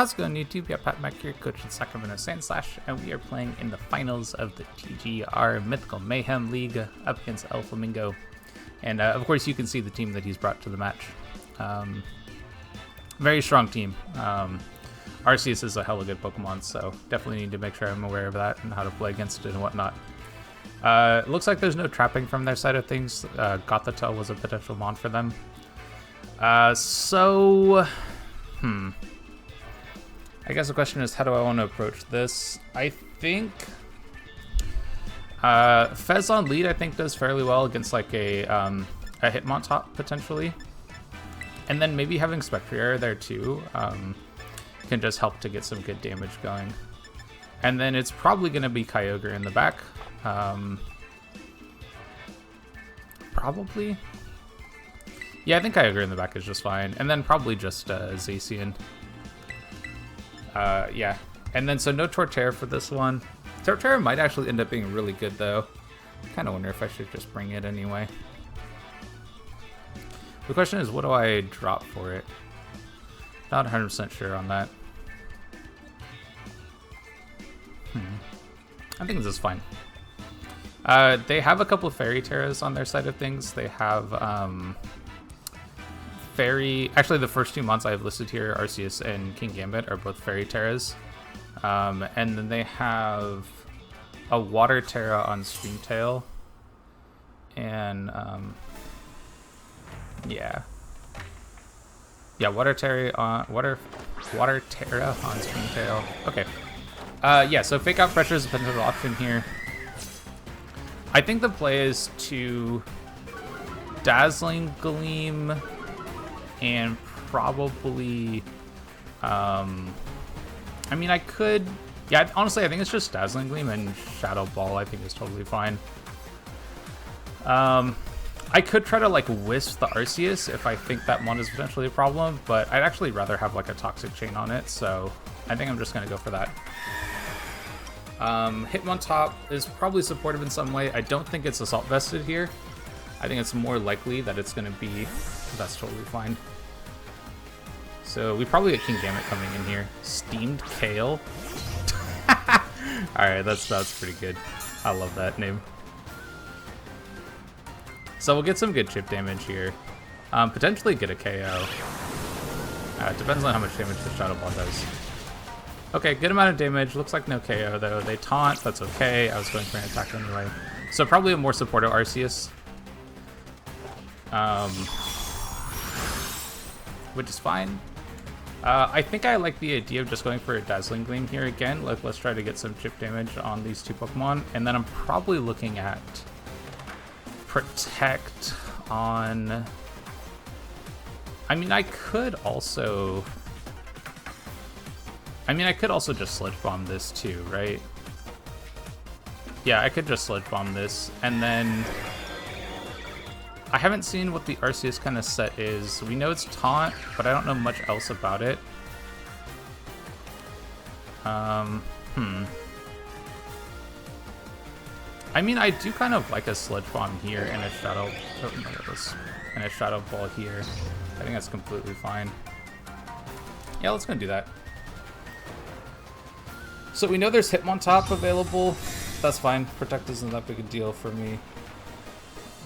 How's it going, YouTube? Yeah, Pat Mac here, coach in Sacramento Sandslash, and we are playing in the finals of the TGR Mythical Mayhem League up against El Flamingo. And of course, you can see the team that he's brought to the match. Very strong team. Arceus is a hella good Pokemon, so definitely need to make sure I'm aware of that and how to play against it and whatnot. It looks like there's no trapping from their side of things. Gothitelle was a potential mon for them. I guess the question is, how do I want to approach this? I think Fez on lead, I think, does fairly well against like a Hitmontop potentially, and then maybe having Spectrier there too can just help to get some good damage going. And then it's probably going to be Kyogre in the back, probably. Yeah, I think Kyogre in the back is just fine, and then probably just Zacian. Yeah, and then so no Torterra for this one. Torterra might actually end up being really good though. Kind of wonder if I should just bring it anyway. The question is, what do I drop for it? Not 100% sure on that. I think this is fine. They have a couple of Fairy Terras on their side of things. They have actually the first two mons I have listed here, Arceus and King Gambit, are both Fairy Terras. And then they have a Water Terra on Streamtail. And yeah, Water Terra on Streamtail. Okay. Yeah, so Fake Out Pressure is a potential option here. I think the play is to Dazzling Gleam and probably, I mean, I could, yeah, honestly, I think it's just Dazzling Gleam and Shadow Ball, I think is totally fine. I could try to, like, Wisp the Arceus if I think that mon is potentially a problem, but I'd actually rather have, like, a Toxic Chain on it, so I think I'm just going to go for that. Hitmontop is probably supportive in some way. I don't think it's Assault Vested here. I think it's more likely that it's going to be, that's totally fine. So we probably get King Gambit coming in here. Steamed Kale. Alright, that's pretty good. I love that name. So we'll get some good chip damage here. Potentially get a KO. Depends on how much damage the Shadow Ball does. Okay, good amount of damage. Looks like no KO though. They taunt, that's okay. I was going for an attack anyway. So probably a more supportive Arceus. Which is fine. I think I like the idea of just going for a Dazzling Gleam here again. Let's try to get some chip damage on these two Pokemon. And then I'm probably looking at Protect on... I mean, I could also just Sludge Bomb this too, right? Yeah, I could just Sludge Bomb this, and then... I haven't seen what the Arceus kind of set is. We know it's Taunt, but I don't know much else about it. I mean, I do kind of like a Sludge Bomb here and a Shadow... Oh, no, and a Shadow Ball here. I think that's completely fine. Yeah, let's go and do that. So we know there's Hitmontop available. That's fine. Protect isn't that big a deal for me.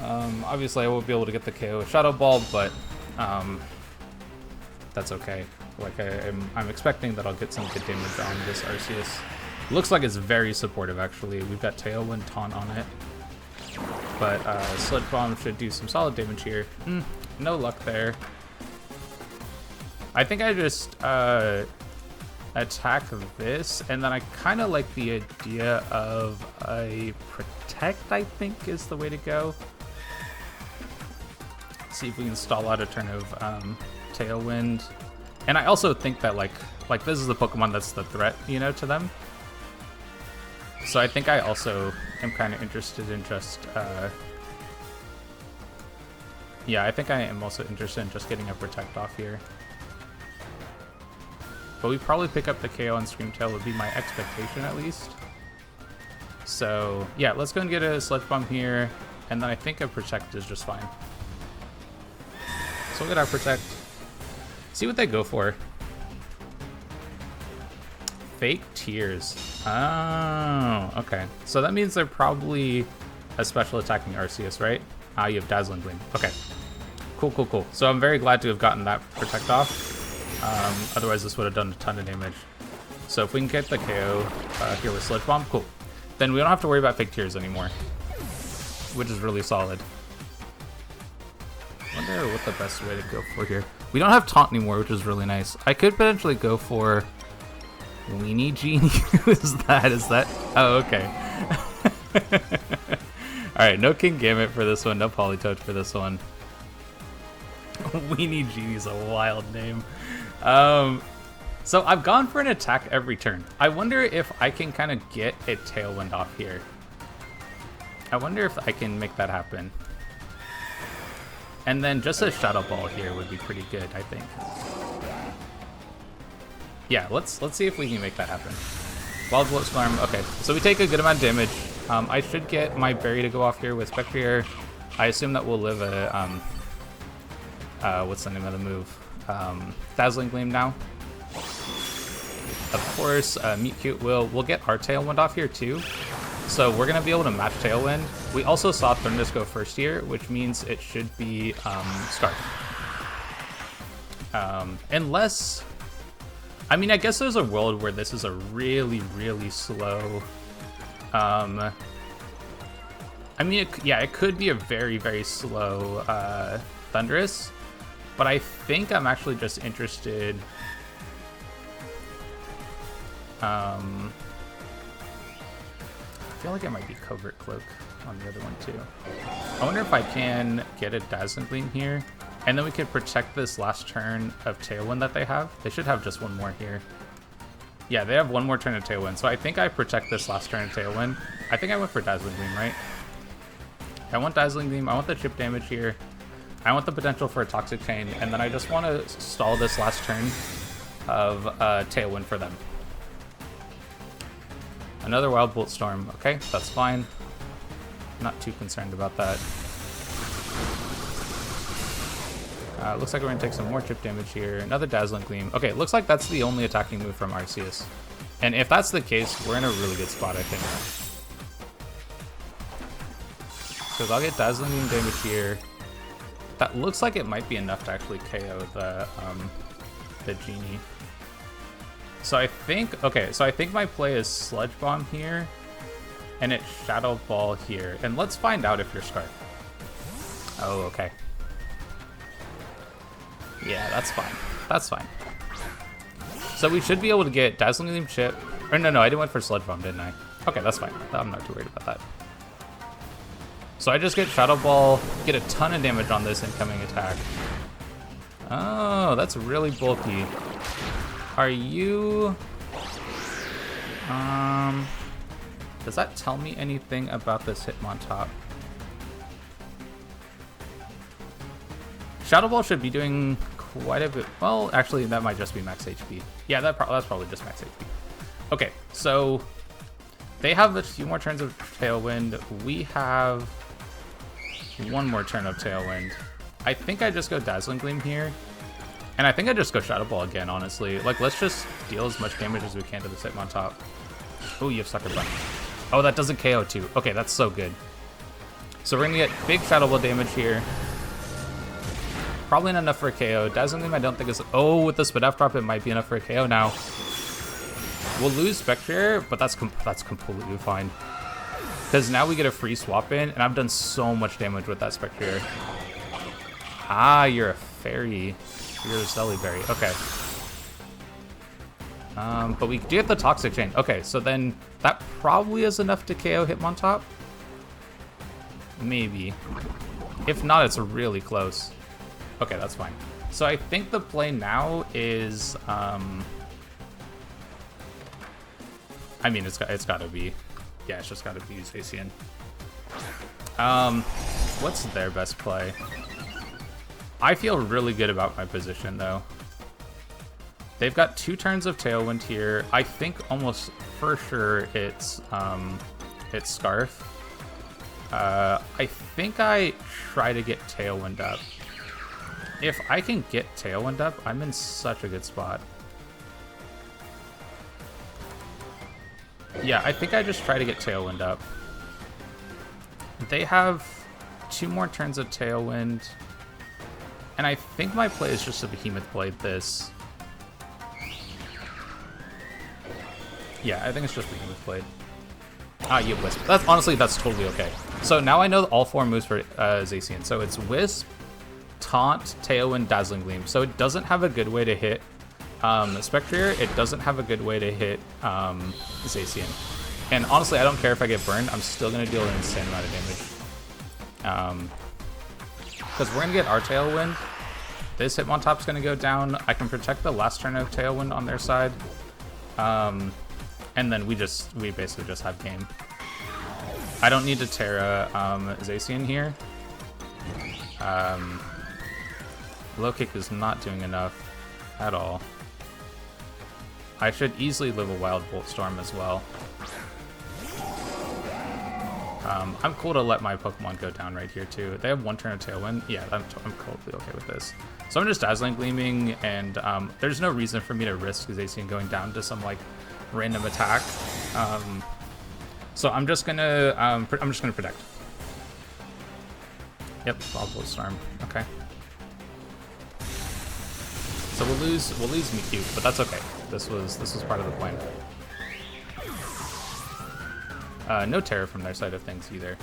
Obviously I won't be able to get the KO with Shadow Ball, but that's okay. Like I'm expecting that I'll get some good damage on this Arceus. Looks like it's very supportive actually. We've got Tailwind Taunt on it, but Sludge Bomb should do some solid damage here. No luck there. I think I just attack this, and then I kind of like the idea of a Protect, I think is the way to go. See if we can stall out a turn of Tailwind. And I also think that like this is the Pokemon that's the threat, you know, to them. So I think I also am kind of interested in just yeah, I think I am also interested in just getting a Protect off here. But we probably pick up the KO on Screamtail would be my expectation at least. So yeah, let's go and get a Sludge Bomb here, and then I think a Protect is just fine. So we'll get our Protect. See what they go for. Fake tears. Oh, okay. So that means they're probably a special attacking Arceus, right? Ah, you have Dazzling Gleam. Okay. Cool, cool, cool. So I'm very glad to have gotten that Protect off. Otherwise, this would have done a ton of damage. So if we can get the KO here with Sludge Bomb, cool. Then we don't have to worry about Fake Tears anymore, which is really solid. I wonder what the best way to go for here. We don't have Taunt anymore, which is really nice. I could potentially go for Weenie Genie. Is that? Oh, okay. Alright, no King Gambit for this one, no Politoed for this one. Weenie Genie's a wild name. So I've gone for an attack every turn. I wonder if I can kind of get a Tailwind off here. I wonder if I can make that happen. And then just a Shadow Ball here would be pretty good, I think. Yeah, let's see if we can make that happen. Wild Bloat Storm. Okay, so we take a good amount of damage. I should get my Berry to go off here with Spectrier. I assume that we'll live a what's the name of the move? Dazzling Gleam now. Of course, Meet Cute we'll get our Tailwind off here too. So we're gonna be able to match Tailwind. We also saw Thundurus go first here, which means it should be Scarf. Unless, I mean, I guess there's a world where this is a really, really slow. I mean, it could be a very, very slow Thundurus, but I think I'm actually just interested. I feel like it might be Covert Cloak on the other one too. I wonder if I can get a Dazzling Gleam here, and then we could protect this last turn of Tailwind that they have. They should have just one more here. Yeah, they have one more turn of Tailwind, so I think I protect this last turn of Tailwind. I think I went for Dazzling Gleam, right? I want Dazzling Gleam, I want the chip damage here. I want the potential for a Toxic Chain, and then I just want to stall this last turn of Tailwind for them. Another Wild Bolt Storm. Okay, that's fine. Not too concerned about that. Looks like we're going to take some more chip damage here. Another Dazzling Gleam. Okay, looks like that's the only attacking move from Arceus. And if that's the case, we're in a really good spot, I think. Because I'll get Dazzling Gleam damage here. That looks like it might be enough to actually KO the Genie. So I think, okay, so I think my play is Sludge Bomb here, and it's Shadow Ball here. And let's find out if you're Scarf. Oh, okay. Yeah, that's fine. That's fine. So we should be able to get Dazzling Gleam Chip. Or no, I didn't went for Sludge Bomb, didn't I? Okay, that's fine. I'm not too worried about that. So I just get Shadow Ball, get a ton of damage on this incoming attack. Oh, that's really bulky. Are you... does that tell me anything about this Hitmontop? Shadow Ball should be doing quite a bit. Well, actually, that might just be max HP. Yeah, that's probably just max HP. Okay, so they have a few more turns of Tailwind. We have one more turn of Tailwind. I think I just go Dazzling Gleam here. And I think I just go Shadow Ball again, honestly. Like, let's just deal as much damage as we can to this Hitmontop. Oh, you have Sucker Punch. Oh, that doesn't KO too. Okay, that's so good. So we're gonna get big Shadow Ball damage here. Probably not enough for a KO. Dazzling Gleam I don't think is... Oh, with the Spit-Off Drop, it might be enough for a KO now. We'll lose Spectrier, but that's completely fine. Because now we get a free swap in, and I've done so much damage with that Spectrier. Ah, you're a fairy. You're a Celeberry. Okay. But we do get the Toxic Chain. Okay, so then that probably is enough to KO Hitmontop. Maybe. If not, it's really close. Okay, that's fine. So I think the play now is... I mean, it's got to be... Yeah, it's just got to be Zacian. What's their best play? I feel really good about my position, though. They've got 2 turns of Tailwind here. I think almost for sure it's Scarf. I think I try to get Tailwind up. If I can get Tailwind up, I'm in such a good spot. Yeah, I think I just try to get Tailwind up. They have 2 more turns of Tailwind. And I think my play is just a Behemoth Blade this. Yeah, I think it's just Behemoth Blade. Ah, you Wisp. Honestly, that's totally okay. So now I know all 4 moves for Zacian. So it's Wisp, Taunt, Tailwind, Dazzling Gleam. So it doesn't have a good way to hit Spectrier. It doesn't have a good way to hit Zacian. And honestly, I don't care if I get burned. I'm still going to deal an insane amount of damage. Because we're going to get our Tailwind. This Hitmontop's going to go down. I can protect the last turn of Tailwind on their side. And then we basically just have game. I don't need to Terra Zacian here. Low kick is not doing enough at all. I should easily live a Wild Bolt Storm as well. I'm cool to let my Pokemon go down right here too. They have 1 turn of Tailwind. Yeah, I'm totally okay with this. So I'm just Dazzling Gleaming, and there's no reason for me to risk Zacian going down to some like random attack. So I'm just gonna protect. Yep, Wild Bolt Storm. Okay. So we'll lose Mewtwo, but that's okay. This was part of the plan. No Terror from their side of things either.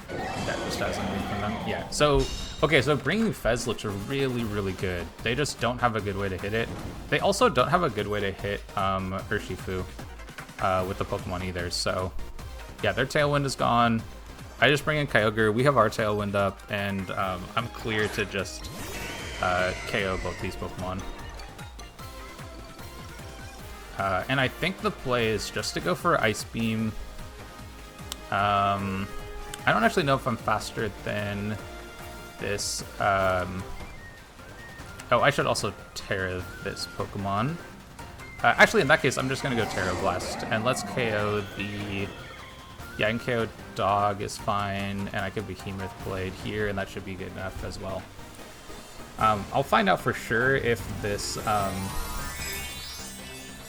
That just Dazzling Gleam from them. Yeah. So okay, so bringing Fez looks really, really good. They just don't have a good way to hit it. They also don't have a good way to hit Urshifu with the Pokemon either. So yeah, their Tailwind is gone. I just bring in Kyogre. We have our Tailwind up, and I'm clear to just KO both these Pokemon. And I think the play is just to go for Ice Beam. I don't actually know if I'm faster than this. Oh, I should also Terra this Pokemon. Actually, in that case, I'm just going to go Terra Blast. And let's KO the... Yeah, I can KO Dog is fine. And I can Behemoth Blade here, and that should be good enough as well. I'll find out for sure if this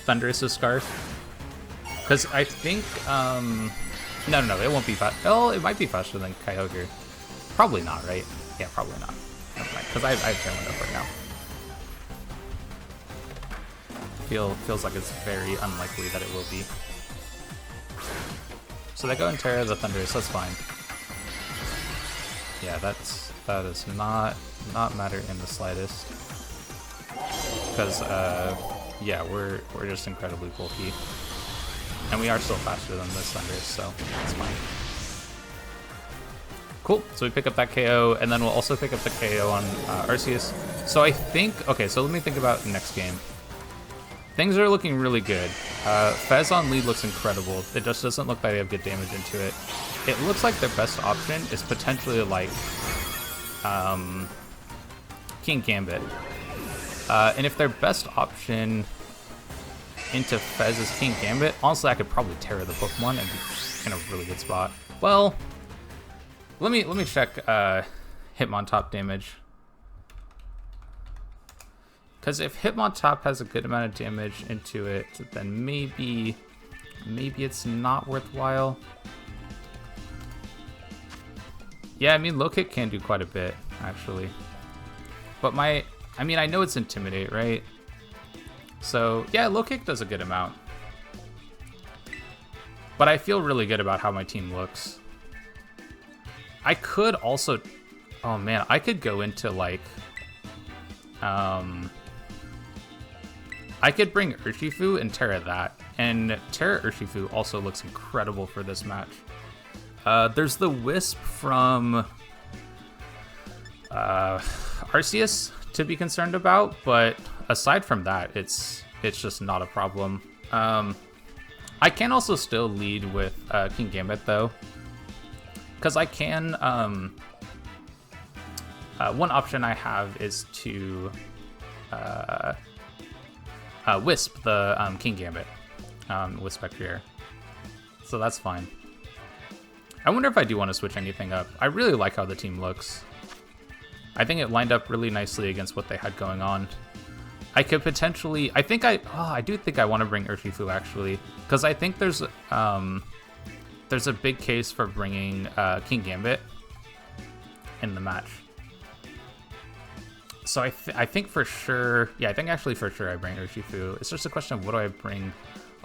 Thundurus is Scarf. Because I think... No, it won't be fast. Oh, it might be faster than Kyogre. Probably not, right? Yeah, probably not. Because I have Tailwind up right now. Feels like it's very unlikely that it will be. So they go and Terra the Thundurus, that's fine. Yeah, that does not matter in the slightest. Because yeah, we're just incredibly bulky. And we are still faster than this Thundurus, so it's fine. Cool, so we pick up that KO, and then we'll also pick up the KO on Arceus. So I think, okay, so let me think about next game. Things are looking really good. Fez on lead looks incredible. It just doesn't look like they have good damage into it. It looks like their best option is potentially like King Gambit. And if their best option into Fez is King Gambit, honestly, I could probably Terra the Pokemon and be in a really good spot. Well, let me check Hitmontop damage. Because if Hitmontop has a good amount of damage into it, then maybe it's not worthwhile. Yeah, I mean, low kick can do quite a bit, actually. But I know it's Intimidate, right? So, yeah, low kick does a good amount. But I feel really good about how my team looks. I could also... Oh, man, I could go into, like... I could bring Urshifu and Terra that. And Terra Urshifu also looks incredible for this match. There's the Wisp from Arceus to be concerned about, but aside from that, it's just not a problem. I can also still lead with King Gambit though, because I can. One option I have is to Wisp the King Gambit with Spectrier, so that's fine. I wonder if I do want to switch anything up. I really like how the team looks. I think it lined up really nicely against what they had going on. I could potentially... I do think I want to bring Urshifu, actually. Because I think there's a big case for bringing King Gambit in the match. So I think for sure... Yeah, I think actually for sure I bring Urshifu. It's just a question of what do I bring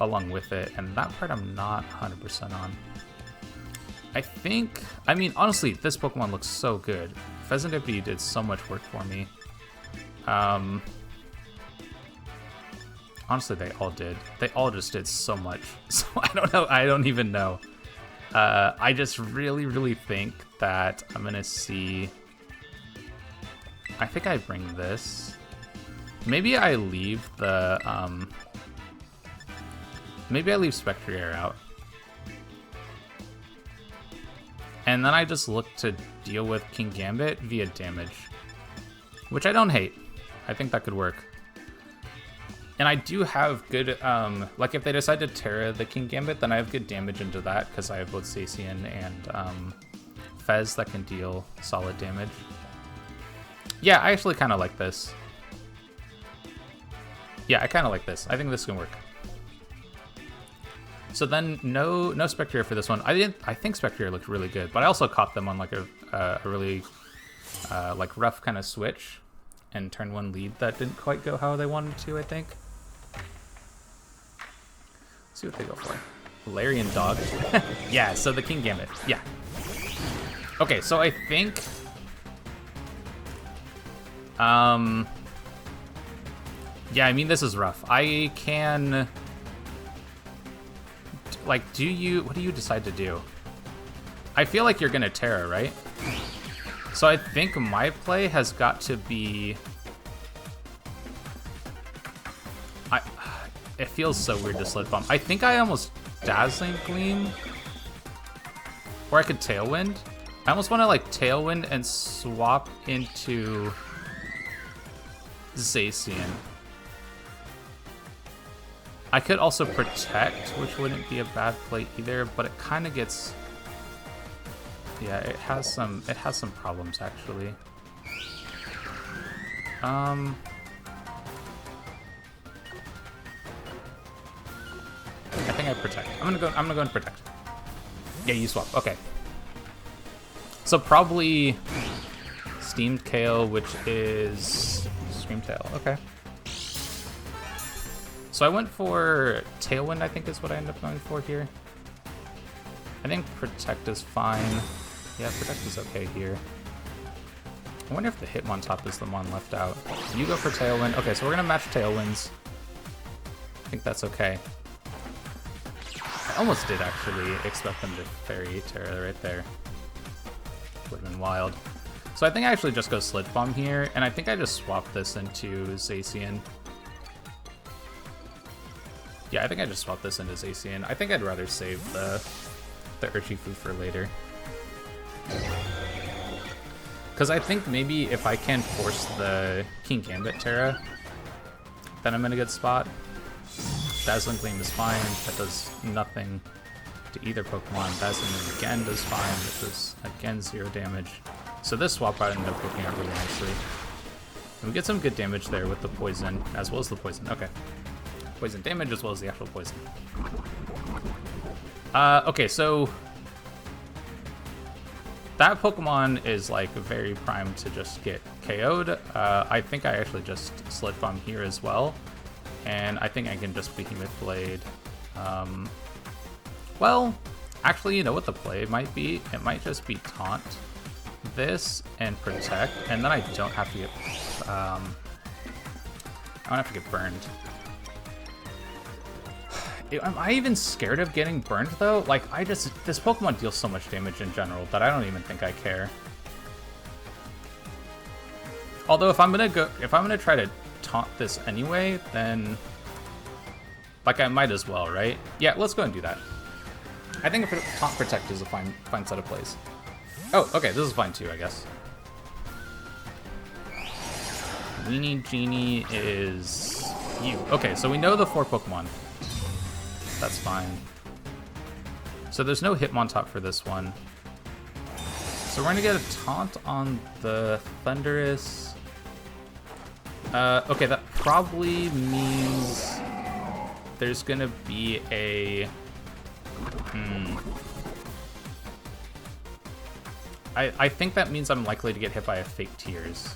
along with it. And that part I'm not 100% on. I think... I mean, honestly, this Pokemon looks so good. Pheasant Deputy did so much work for me. Honestly, they all did. They all just did so much. So I don't know. I don't even know. I just really, really think that I'm going to see... I think I bring this. Maybe I leave the... Maybe I leave Spectrier out. And then I just look to deal with King Gambit via damage. Which I don't hate. I think that could work. And I do have good, like if they decide to Terra the King Gambit, then I have good damage into that because I have both Zacian and Fez that can deal solid damage. Yeah, I actually kind of like this. Yeah, I kind of like this. I think this can work. So then no Spectrier for this one. I think Spectrier looked really good, but I also caught them on like a really like rough kind of switch and turn one lead that didn't quite go how they wanted to, I think. See what they go for. Larian Dog. Yeah, so the King Gambit. Yeah. Okay, so I think... yeah, I mean, this is rough. I can... Like, what do you decide to do? I feel like you're gonna Terra, right? So I think my play has got to be... It feels so weird to Slip Bomb. I think I almost Dazzling Gleam. Or I could Tailwind. I almost want to like Tailwind and swap into Zacian. I could also Protect, which wouldn't be a bad play either, but it kind of gets... Yeah, it has some problems actually. I think I Protect. I'm gonna go and Protect. Yeah, you swap. Okay. So probably Steamed Kale, which is Screamtail. Okay. So I went for Tailwind, I think is what I ended up going for here. I think Protect is fine. Yeah, Protect is okay here. I wonder if the Hitmontop is the one left out. You go for Tailwind. Okay, so we're gonna match Tailwinds. I think that's okay. I almost did actually expect them to Fairy Terra right there. Would have been wild. So I think I actually just go Sludge Bomb here, and I think I just swap this into Zacian. Yeah, I think I just swap this into Zacian. I think I'd rather save the Urshifu for later. Because I think maybe if I can force the King Gambit Terra, then I'm in a good spot. Dazzling Gleam is fine. That does nothing to either Pokemon. Dazzling Gleam again does fine. It does, again, 0 damage. So this swap out ended up working out really nicely. And we get some good damage there with the poison, as well as the poison. Okay. Poison damage as well as the actual poison. Okay, so... that Pokemon is, like, very primed to just get KO'd. I think I actually just Sludge Bomb here as well. And I think I can just Behemoth Blade. Well, actually, you know what the play might be? It might just be Taunt this and Protect, and then I don't have to get... I don't have to get burned. Am I even scared of getting burned, though? Like, this Pokemon deals so much damage in general that I don't even think I care. Although, if I'm gonna try to taunt this anyway, then like I might as well, right? Yeah, let's go and do that. I think Taunt Protect is a fine set of plays. Oh, okay, this is fine too, I guess. Weenie Genie is you. Okay, so we know the 4 Pokemon. That's fine. So there's no Hitmontop for this one. So we're gonna get a Taunt on the Thundurus. Okay, that probably means there's gonna be a... I think that means I'm likely to get hit by a fake tears.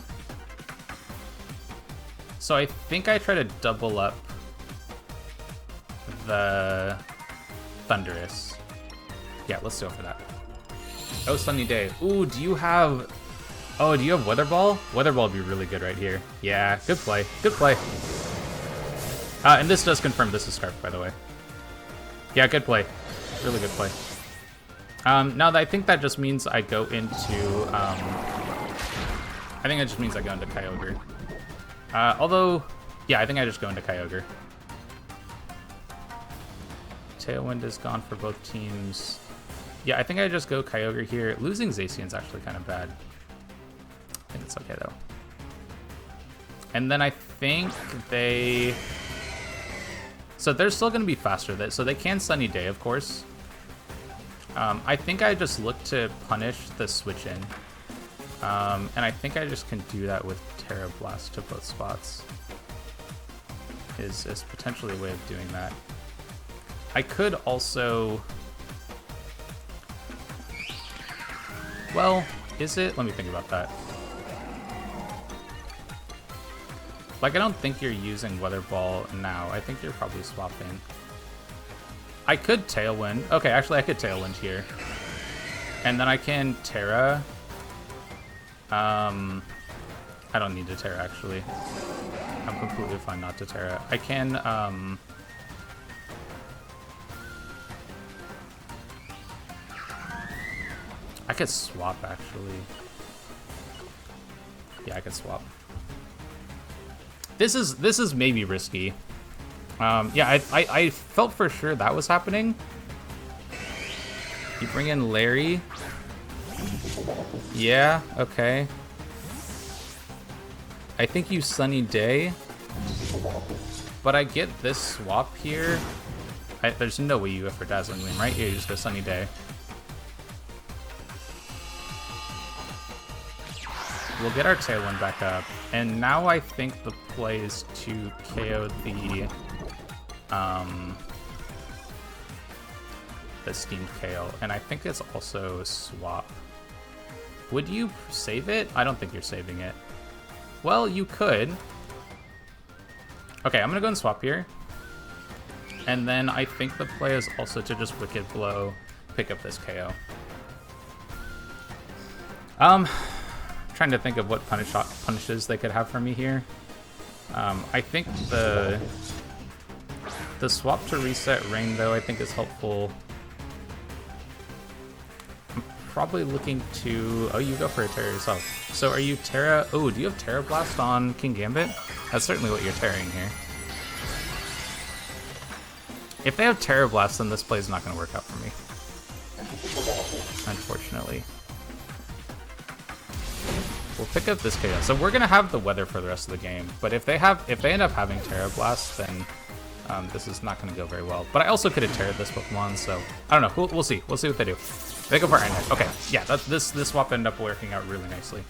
So I think I try to double up the Thundurus. Yeah, let's go for that. Oh, Sunny Day. Ooh, do you have... Oh, do you have Weather Ball? Weather Ball would be really good right here. Yeah, good play. Good play. And this does confirm this is Scarf, by the way. Yeah, good play. Really good play. Now, I think that just means I go into... I think it just means I go into Kyogre. Although... Yeah, I think I just go into Kyogre. Tailwind is gone for both teams. Yeah, I think I just go Kyogre here. Losing Zacian's actually kind of bad. I think it's okay, though. And then I think they... So they're still going to be faster. So they can Sunny Day, of course. I think I just look to punish the switch in. And I think I just can do that with Terra Blast to both spots. Is potentially a way of doing that. I could also... Well, is it? Let me think about that. Like, I don't think you're using Weather Ball now. I think you're probably swapping. I could Tailwind. Okay, actually, I could Tailwind here. And then I can Terra. I don't need to Terra, actually. I'm completely fine not to Terra. I can, I could swap, actually. Yeah, I could swap. This is maybe risky. Yeah, I felt for sure that was happening. You bring in Larry. Yeah, okay. I think you Sunny Day. But I get this swap here. There's no way you go for Dazzling Gleam, right? Yeah, you just go Sunny Day. We'll get our Tailwind back up. And now I think the play is to KO the Steamed Kale. And I think it's also a swap. Would you save it? I don't think you're saving it. Well, you could. Okay, I'm gonna go and swap here. And then I think the play is also to just Wicked Blow, pick up this KO. Trying to think of what punishes they could have for me here. I think the swap to reset Rain, though, I think is helpful. I'm probably looking to... Oh, you go for a Terra yourself. So are you Terra... Oh, do you have Terra Blast on King Gambit? That's certainly what you're Terraing here. If they have Terra Blast, then this play is not going to work out for me. Unfortunately. We'll pick up this KO. So we're gonna have the weather for the rest of the game. But if they end up having Terra Blast, then this is not gonna go very well. But I also could have Terra'd this Pokemon, so I don't know. We'll see. We'll see what they do. They go for Iron Head. Okay, yeah, this swap ended up working out really nicely.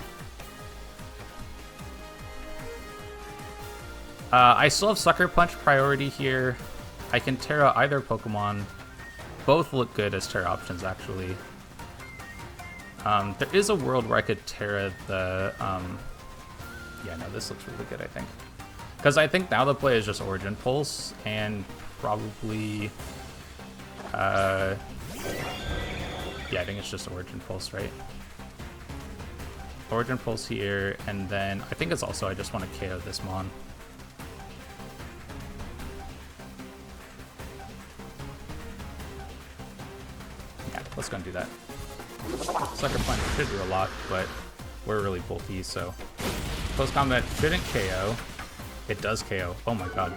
I still have Sucker Punch priority here. I can Terra either Pokemon. Both look good as Terra options, actually. There is a world where I could Terra the... Yeah, no, this looks really good, I think. Because I think now the play is just Origin Pulse, and probably... Yeah, I think it's just Origin Pulse, right? Origin Pulse here, and then I think it's also I just want to KO this Mon. Yeah, let's go and do that. Sucker Punch should do a lot, but we're really bulky, so... Post combat shouldn't KO. It does KO. Oh my god.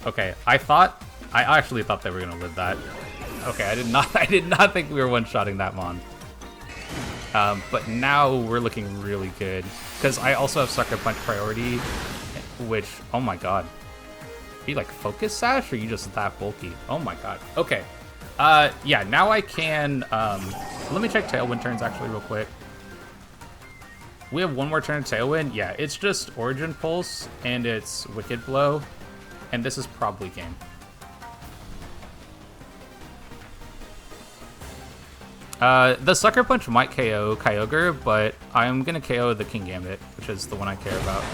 Okay, I actually thought they were gonna live that. Okay, I did not think we were one-shotting that Mon. But now we're looking really good. Because I also have Sucker Punch priority, which, oh my god. Are you like Focus Sash, or are you just that bulky? Oh my god. Okay. Yeah, now I can, let me check Tailwind turns actually real quick. We have one more turn of Tailwind. Yeah, it's just Origin Pulse, and it's Wicked Blow, and this is probably game. The Sucker Punch might KO Kyogre, but I'm going to KO the King Gambit, which is the one I care about.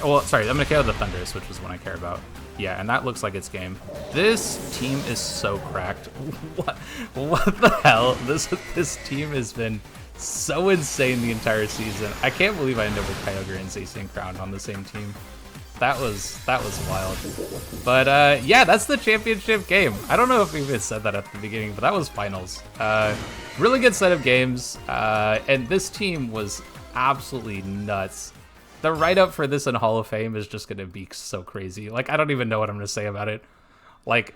Well, sorry, I'm going to KO the Thundurus, which is the one I care about. Yeah, and that looks like it's game. This team is so cracked. What the hell? This team has been so insane the entire season. I can't believe I ended up with Kyogre and Zacian-c on the same team. That was wild. But yeah, that's the championship game. I don't know if we even said that at the beginning, but that was finals. Really good set of games, and this team was absolutely nuts. The write-up for this in Hall of Fame is just gonna be so crazy. Like, I don't even know what I'm gonna say about it. Like,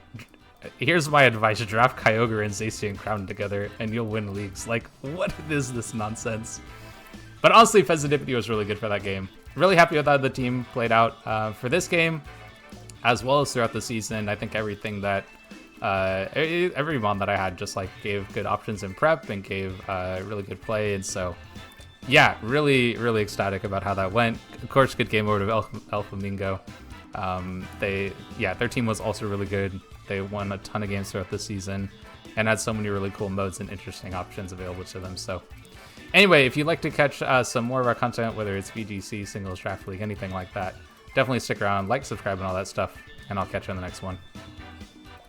here's my advice: draft Kyogre and Zacian together, and you'll win leagues. Like, what is this nonsense? But honestly, Fezandipity was really good for that game. Really happy with how the team played out for this game, as well as throughout the season. I think everything that, every mon that I had just like gave good options in prep and gave really good play, and so yeah, really ecstatic about how that went. Of course, good game over to El Flamingo. Their team was also really good. They won a ton of games throughout the season and had so many really cool modes and interesting options available to them. So anyway, if you'd like to catch some more of our content, whether it's VGC, Singles, Draft League, anything like that, definitely stick around, like, subscribe, and all that stuff, and I'll catch you on the next one.